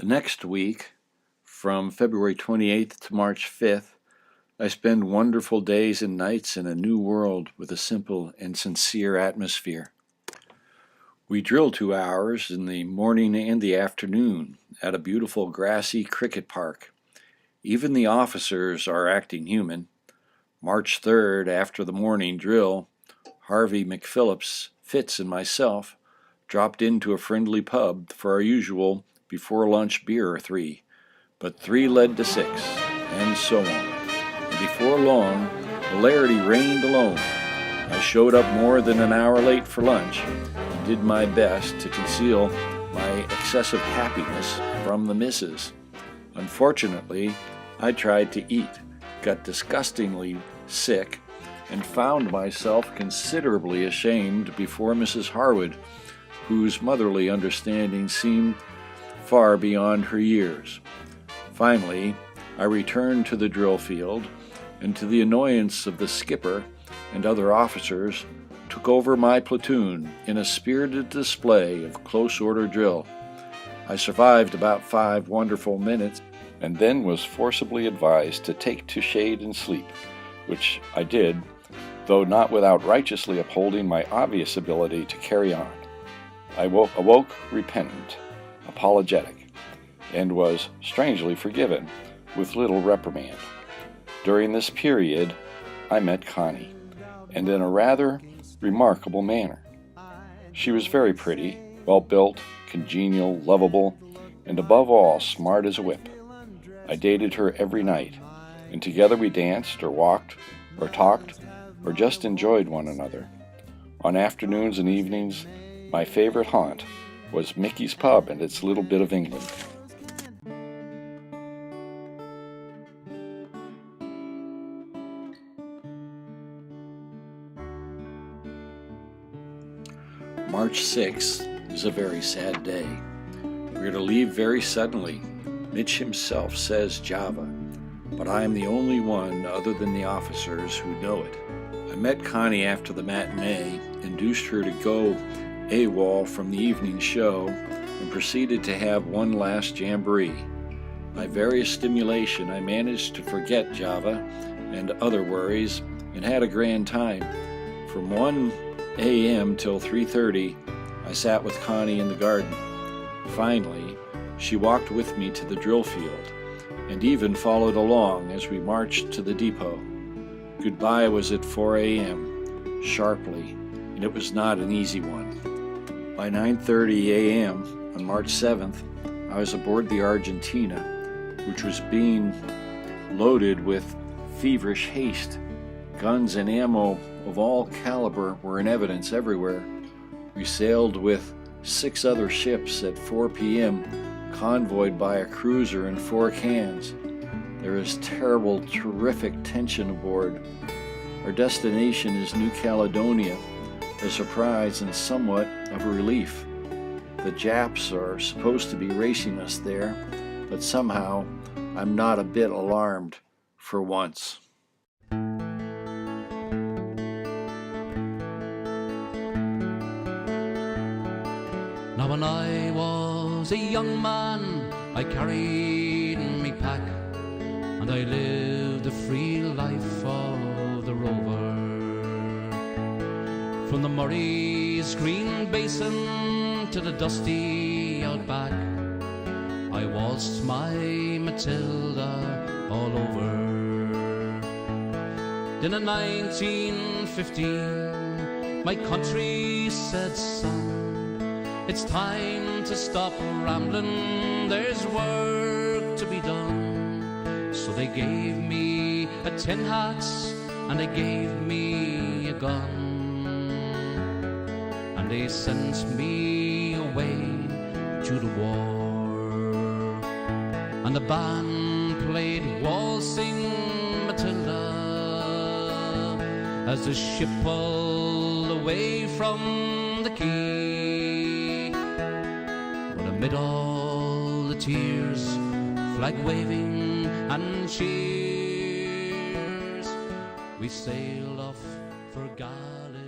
The next week, from February 28th to March 5th, I spend wonderful days and nights in a new world with a simple and sincere atmosphere. We drill 2 hours in the morning and the afternoon at a beautiful grassy cricket park. Even the officers are acting human. March 3rd, after the morning drill, Harvey McPhillips, Fitz, and myself dropped into a friendly pub for our usual before-lunch beer or 3, but 3 led to 6, and so on. And before long, hilarity reigned alone. I showed up more than an hour late for lunch and did my best to conceal my excessive happiness from the missus. Unfortunately, I tried to eat, got disgustingly sick, and found myself considerably ashamed before Mrs. Harwood, whose motherly understanding seemed far beyond her years. Finally, I returned to the drill field, and to the annoyance of the skipper and other officers, took over my platoon in a spirited display of close-order drill. I survived about 5 wonderful minutes, and then was forcibly advised to take to shade and sleep, which I did, though not without righteously upholding my obvious ability to carry on. I awoke repentant, apologetic, and was strangely forgiven, with little reprimand. During this period, I met Connie, and in a rather remarkable manner. She was very pretty, well-built, congenial, lovable, and above all, smart as a whip. I dated her every night, and together we danced or walked or talked or just enjoyed one another. On afternoons and evenings, my favorite haunt was Mickey's Pub and its little bit of England. March 6th is a very sad day. We're to leave very suddenly. Mitch himself says Java, but I am the only one other than the officers who know it. I met Connie after the matinee, induced her to go AWOL from the evening show, and proceeded to have one last jamboree. By various stimulation, I managed to forget Java and other worries and had a grand time. From 1 a.m. till 3:30, I sat with Connie in the garden. Finally, she walked with me to the drill field, and even followed along as we marched to the depot. Goodbye was at 4 a.m., sharply, and it was not an easy one. By 9:30 a.m. on March 7th, I was aboard the Argentina, which was being loaded with feverish haste. Guns and ammo of all caliber were in evidence everywhere. We sailed with 6 other ships at 4 p.m., convoyed by a cruiser and 4 cans. There is terrible, terrific tension aboard. Our destination is New Caledonia, a surprise and somewhat of a relief. The Japs are supposed to be racing us there, but somehow I'm not a bit alarmed for once. Now when I was a young man, I carried me pack, and I lived the free life of the rover. From the Murray's green basin to the dusty outback, I waltzed my Matilda all over. Then in 1915, my country said, son, it's time to stop rambling, there's work to be done. So they gave me a tin hat and they gave me a gun, and they sent me away to the war. And the band played Waltzing Matilda as the ship pulled away from the quay. But amid all the tears, flag waving and cheers, we sailed off for Guadalcanal.